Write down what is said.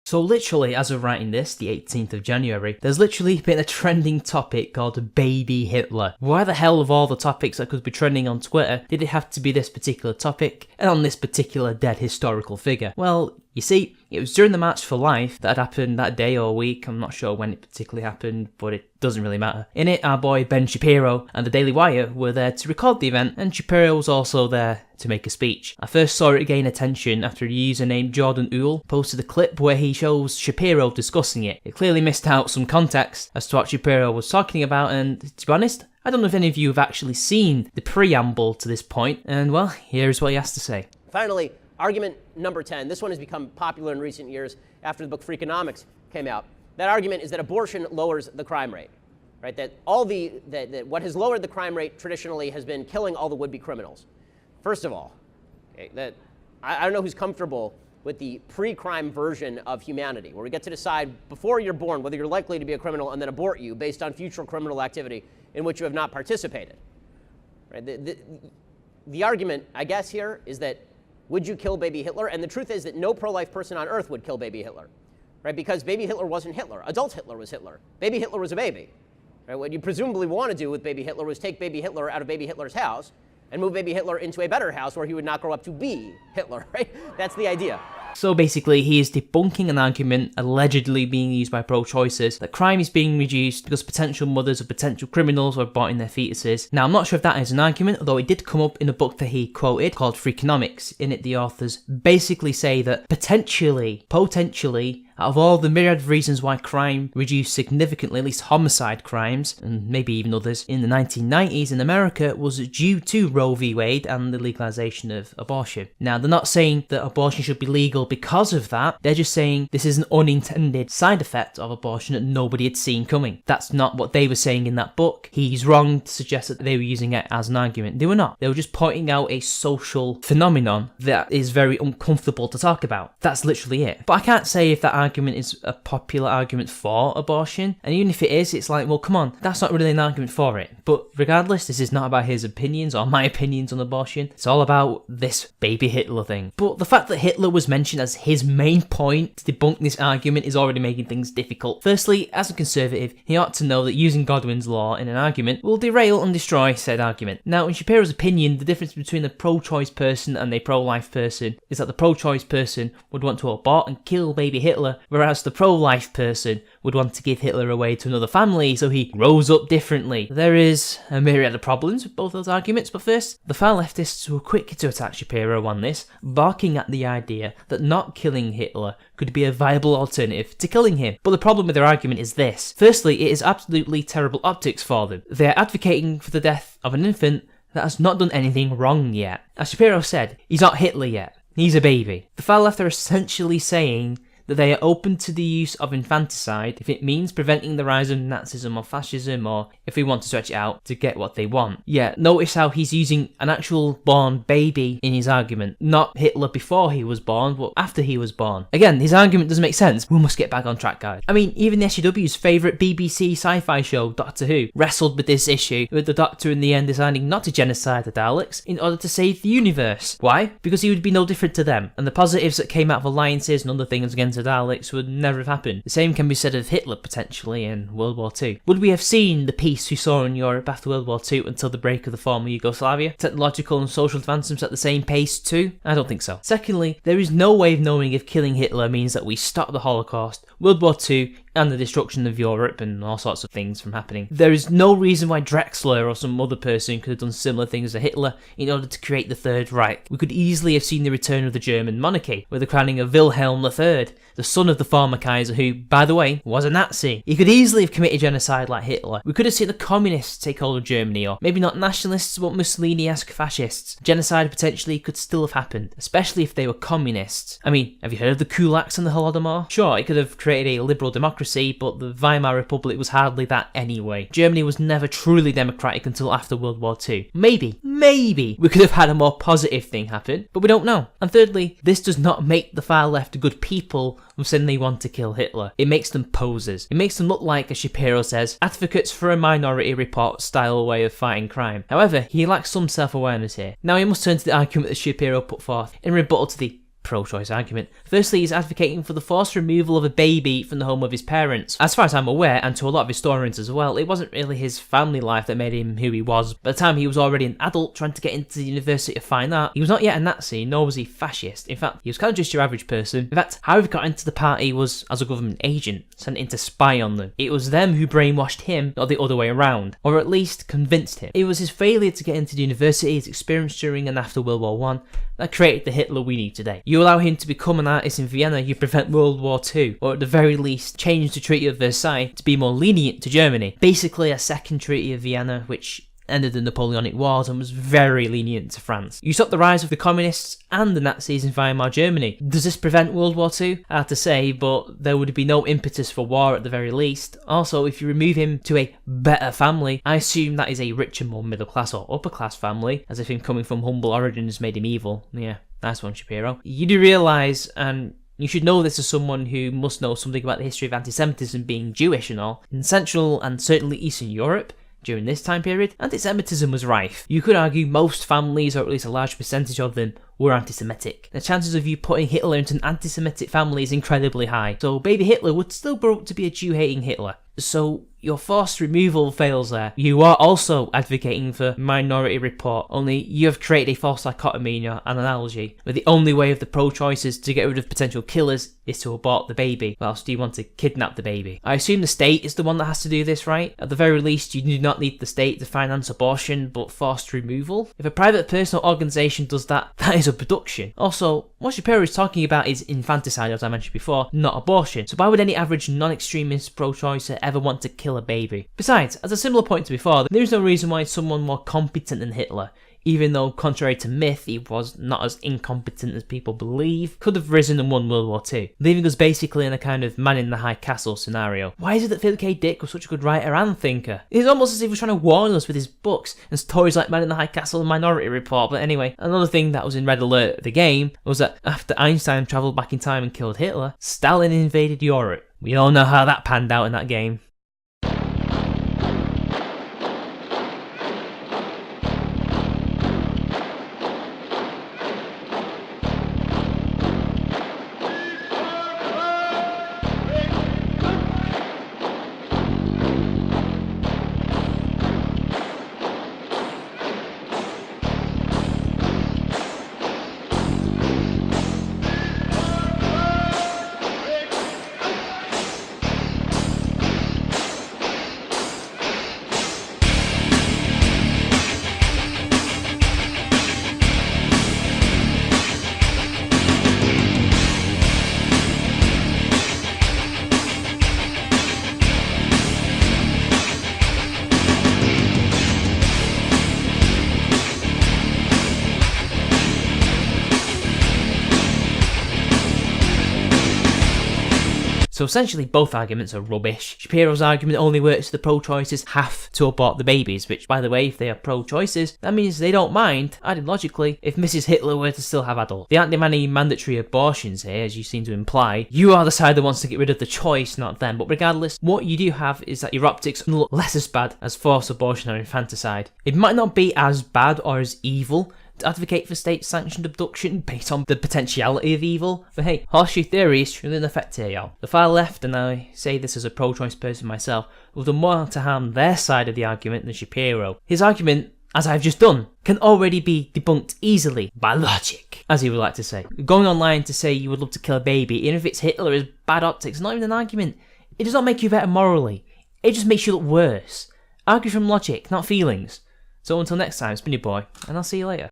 So literally, as of writing this, the 18th of January, there's literally been a trending topic called Baby Hitler. Why the hell of all the topics that could be trending on Twitter did it have to be this particular topic and on this particular dead historical figure? Well, you see, it was during the March for Life that had happened that day or week. I'm not sure when it particularly happened, but it doesn't really matter. In it, our boy Ben Shapiro and the Daily Wire were there to record the event, and Shapiro was also there to make a speech. I first saw it gain attention after a user named Jordan Uhl posted a clip where he shows Shapiro discussing it. It clearly missed out some context as to what Shapiro was talking about, and to be honest, I don't know if any of you have actually seen the preamble to this point, and well, here's what he has to say. Finally, argument number 10. This one has become popular in recent years after the book Freakonomics came out. That argument is that abortion lowers the crime rate, right? That what has lowered the crime rate traditionally has been killing all the would-be criminals. First of all, okay, I don't know who's comfortable with the pre-crime version of humanity, where we get to decide before you're born whether you're likely to be a criminal and then abort you based on future criminal activity in which you have not participated. Right? The argument, I guess, here is that would you kill baby Hitler? And the truth is that no pro-life person on earth would kill baby Hitler, right? Because baby Hitler wasn't Hitler. Adult Hitler was Hitler. Baby Hitler was a baby. Right? What you presumably want to do with baby Hitler was take baby Hitler out of baby Hitler's house and move baby Hitler into a better house where he would not grow up to be Hitler, right? That's the idea. So basically, he is debunking an argument allegedly being used by pro-choicers that crime is being reduced because potential mothers of potential criminals were aborting their fetuses. Now, I'm not sure if that is an argument, although it did come up in a book that he quoted called Freakonomics. In it, the authors basically say that potentially, out of all the myriad of reasons why crime reduced significantly, at least homicide crimes, and maybe even others, in the 1990s in America was due to Roe v. Wade and the legalization of abortion. Now, they're not saying that abortion should be legal because of that, they're just saying this is an unintended side effect of abortion that nobody had seen coming. That's not what they were saying in that book. He's wrong to suggest that they were using it as an argument. They were not. They were just pointing out a social phenomenon that is very uncomfortable to talk about. That's literally it. But I can't say if that argument is a popular argument for abortion, and even if it is, it's like, well, come on, that's not really an argument for it. But regardless, this is not about his opinions or my opinions on abortion. It's all about this baby Hitler thing. But the fact that Hitler was mentioned as his main point to debunk this argument is already making things difficult. Firstly, as a conservative, he ought to know that using Godwin's law in an argument will derail and destroy said argument. Now, in Shapiro's opinion, the difference between a pro-choice person and a pro-life person is that the pro-choice person would want to abort and kill baby Hitler, whereas the pro-life person would want to give Hitler away to another family so he grows up differently. There is a myriad of problems with both those arguments, but first, the far leftists were quick to attack Shapiro on this, barking at the idea that not killing Hitler could be a viable alternative to killing him. But the problem with their argument is this. Firstly, it is absolutely terrible optics for them. They are advocating for the death of an infant that has not done anything wrong yet. As Shapiro said, he's not Hitler yet. He's a baby. The far left are essentially saying that they are open to the use of infanticide if it means preventing the rise of Nazism or fascism, or if we want to stretch it out to get what they want. Yeah, notice how he's using an actual born baby in his argument. Not Hitler before he was born, but after he was born. Again, his argument doesn't make sense. We must get back on track, guys. I mean, even the SJW's favourite BBC sci-fi show, Doctor Who, wrestled with this issue, with the Doctor in the end deciding not to genocide the Daleks in order to save the universe. Why? Because he would be no different to them, and the positives that came out of alliances and other things against the Daleks would never have happened. The same can be said of Hitler, potentially, in World War II. Would we have seen the peace we saw in Europe after World War II until the break of the former Yugoslavia? Technological and social advancements at the same pace too? I don't think so. Secondly, there is no way of knowing if killing Hitler means that we stop the Holocaust, World War II, and the destruction of Europe and all sorts of things from happening. There is no reason why Drexler or some other person could have done similar things to Hitler in order to create the Third Reich. We could easily have seen the return of the German monarchy, with the crowning of Wilhelm III, the son of the former Kaiser, who, by the way, was a Nazi. He could easily have committed genocide like Hitler. We could have seen the communists take hold of Germany, or maybe not nationalists, but Mussolini-esque fascists. Genocide potentially could still have happened, especially if they were communists. I mean, have you heard of the kulaks and the Holodomor? Sure, it could have created a liberal democracy, but the Weimar Republic was hardly that anyway. Germany was never truly democratic until after World War II. Maybe we could have had a more positive thing happen, but we don't know. And thirdly, this does not make the far left good people who saying they want to kill Hitler. It makes them posers. It makes them look like, as Shapiro says, advocates for a Minority Report style way of fighting crime. However, he lacks some self-awareness here. Now we must turn to the argument that Shapiro put forth in rebuttal to the pro-choice argument. Firstly, he's advocating for the forced removal of a baby from the home of his parents. As far as I'm aware, and to a lot of historians as well, it wasn't really his family life that made him who he was. By the time he was already an adult trying to get into the University of Fine Art, he was not yet a Nazi, nor was he fascist. In fact, he was kind of just your average person. In fact, how he got into the party was as a government agent, sent in to spy on them. It was them who brainwashed him, not the other way around, or at least convinced him. It was his failure to get into the university, his experience during and after World War I, that created the Hitler we need today. You allow him to become an artist in Vienna, you prevent World War II, or at the very least, change the Treaty of Versailles to be more lenient to Germany. Basically a second Treaty of Vienna, which ended the Napoleonic Wars and was very lenient to France. You stop the rise of the communists and the Nazis in Weimar Germany. Does this prevent World War II? Hard to say, but there would be no impetus for war at the very least. Also, if you remove him to a better family, I assume that is a richer, more middle class or upper class family, as if him coming from humble origins made him evil. Yeah, nice one, Shapiro. You do realise, and you should know this as someone who must know something about the history of anti-Semitism being Jewish and all, in Central and certainly Eastern Europe, during this time period, anti-Semitism was rife. You could argue most families, or at least a large percentage of them, were anti-Semitic. The chances of you putting Hitler into an anti-Semitic family is incredibly high, so baby Hitler would still grow up to be a Jew-hating Hitler. So your forced removal fails there. You are also advocating for Minority Report, only you have created a false dichotomy in your analogy, where the only way of the pro-choices to get rid of potential killers is to abort the baby, whilst you want to kidnap the baby. I assume the state is the one that has to do this, right? At the very least, you do not need the state to finance abortion, but forced removal? If a private person or organisation does that, that is abduction. Also, what Shapiro is talking about is infanticide, as I mentioned before, not abortion. So why would any average non-extremist pro-choicer ever want to kill a baby? Besides, as a similar point to before, there is no reason why someone more competent than Hitler, even though contrary to myth he was not as incompetent as people believe, could have risen and won World War II, leaving us basically in a kind of man in the high castle scenario. Why is it that Philip K. Dick was such a good writer and thinker? It's almost as if he was trying to warn us with his books and stories like Man in the High Castle and Minority Report. But anyway, another thing that was in Red Alert, the game, was that after Einstein travelled back in time and killed Hitler, Stalin invaded Europe. We all know how that panned out in that game. So essentially both arguments are rubbish. Shapiro's argument only works if the pro-choicers have to abort the babies, which, by the way, if they are pro-choicers, that means they don't mind, ideologically, if Mrs. Hitler were to still have adults. They aren't demanding mandatory abortions here, as you seem to imply. You are the side that wants to get rid of the choice, not them. But regardless, what you do have is that your optics look less as bad as forced abortion or infanticide. It might not be as bad or as evil to advocate for state-sanctioned abduction based on the potentiality of evil, but hey, horseshoe theory is truly in effect here, y'all. The far left, and I say this as a pro-choice person myself, will do more to harm their side of the argument than Shapiro. His argument, as I've just done, can already be debunked easily by logic, as he would like to say. Going online to say you would love to kill a baby, even if it's Hitler, is bad optics, is not even an argument. It does not make you better morally. It just makes you look worse. Argue from logic, not feelings. So until next time, it's been your boy, and I'll see you later.